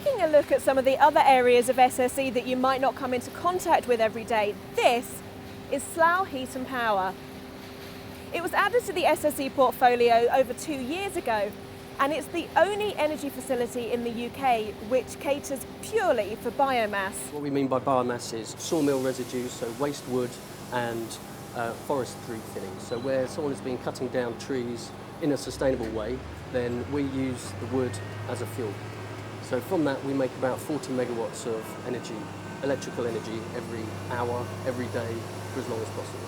Taking a look at some of the other areas of SSE that you might not come into contact with every day, this is Slough Heat and Power. It was added to the SSE portfolio over 2 years ago, and it's the only energy facility in the UK which caters purely for biomass. What we mean by biomass is sawmill residues, so waste wood and forestry thinnings. So where someone has been cutting down trees in a sustainable way, then we use the wood as a fuel. So from that we make about 40 megawatts of energy, electrical energy, every hour, every day, for as long as possible.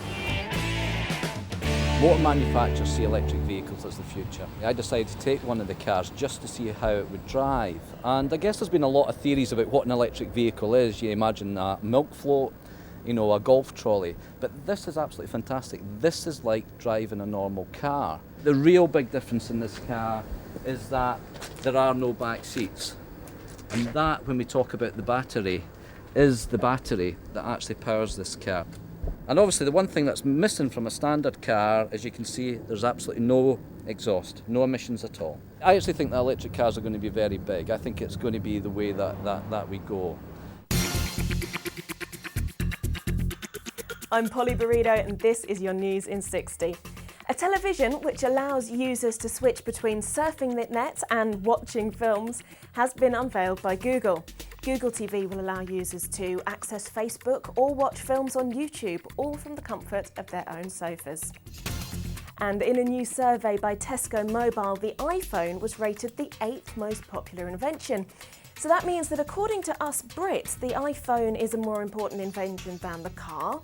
Motor manufacturers see electric vehicles as the future. I decided to take one of the cars just to see how it would drive. And I guess there's been a lot of theories about what an electric vehicle is. You imagine a milk float, you know, a golf trolley. But this is absolutely fantastic. This is like driving a normal car. The real big difference in this car is that there are no back seats. And that, when we talk about the battery, is the battery that actually powers this car. And obviously the one thing that's missing from a standard car, as you can see, there's absolutely no exhaust, no emissions at all. I actually think that electric cars are going to be very big. I think it's going to be the way that we go. I'm Polly Berrido and this is your News in 60. A television which allows users to switch between surfing the net and watching films has been unveiled by Google. Google TV will allow users to access Facebook or watch films on YouTube, all from the comfort of their own sofas. And in a new survey by Tesco Mobile, the iPhone was rated the 8th most popular invention. So that means that according to us Brits, the iPhone is a more important invention than the car,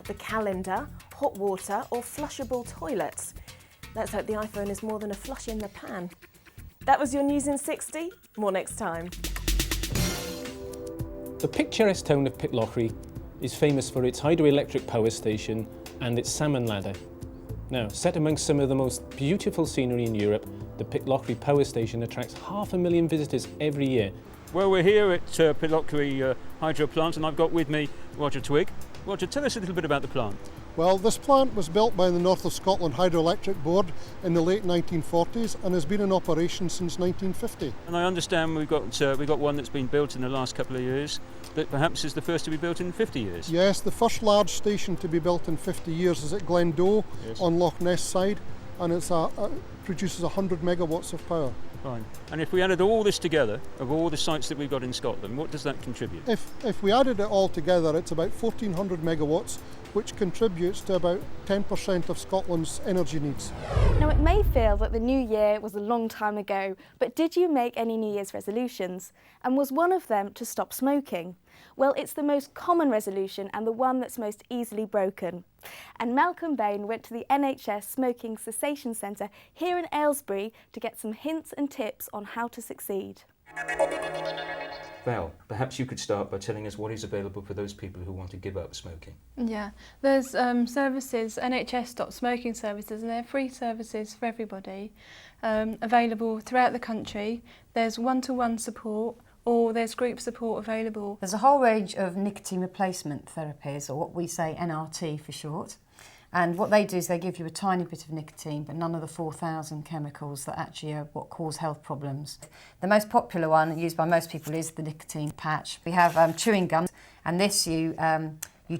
the calendar, hot water or flushable toilets. Let's hope the iPhone is more than a flush in the pan. That was your News in 60. More next time. The picturesque town of Pitlochry is famous for its hydroelectric power station and its salmon ladder. Now, set amongst some of the most beautiful scenery in Europe, the Pitlochry power station attracts 500,000 visitors every year. Well, we're here at Pitlochry Hydro Plant and I've got with me Roger Twigg. Roger, tell us a little bit about the plant. Well, this plant was built by the North of Scotland Hydroelectric Board in the late 1940s and has been in operation since 1950. And I understand we've got one that's been built in the last couple of years that perhaps is the first to be built in 50 years. Yes, the first large station to be built in 50 years is at Glendoe, yes, on Loch Ness side, and it produces 100 megawatts of power. Fine. And if we added all this together, of all the sites that we've got in Scotland, what does that contribute? If we added it all together, it's about 1,400 megawatts, which contributes to about 10% of Scotland's energy needs. Now, it may feel that the new year was a long time ago, but did you make any New Year's resolutions? And was one of them to stop smoking? Well, it's the most common resolution and the one that's most easily broken. And Malcolm Bain went to the NHS Smoking Cessation Centre here in Aylesbury to get some hints and tips on how to succeed. Val, perhaps you could start by telling us what is available for those people who want to give up smoking. Yeah, there's services, NHS Stop Smoking services, and they're free services for everybody, available throughout the country. There's one-to-one support, or there's group support available. There's a whole range of nicotine replacement therapies, or what we say NRT for short. And what they do is they give you a tiny bit of nicotine, but none of the 4,000 chemicals that actually are what cause health problems. The most popular one used by most people is the nicotine patch. We have chewing gum, and this you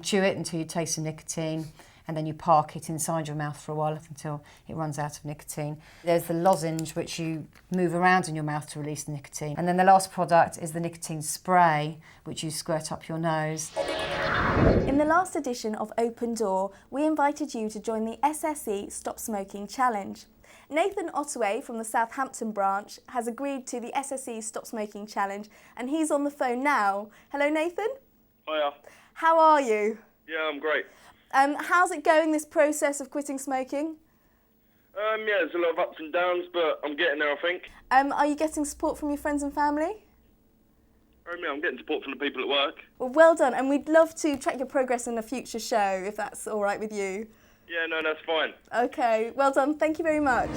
chew it until you taste the nicotine, and then you park it inside your mouth for a while until it runs out of nicotine. There's the lozenge, which you move around in your mouth to release the nicotine. And then the last product is the nicotine spray, which you squirt up your nose. In the last edition of Open Door, we invited you to join the SSE Stop Smoking Challenge. Nathan Ottaway from the Southampton branch has agreed to the SSE Stop Smoking Challenge, and he's on the phone now. Hello, Nathan. Hiya. How are you? Yeah, I'm great. How's it going, this process of quitting smoking? Yeah, there's a lot of ups and downs, but I'm getting there, I think. Are you getting support from your friends and family? Yeah, I'm getting support from the people at work. Well done, and we'd love to track your progress in a future show, if that's all right with you. Yeah, no, that's fine. Okay, well done. Thank you very much.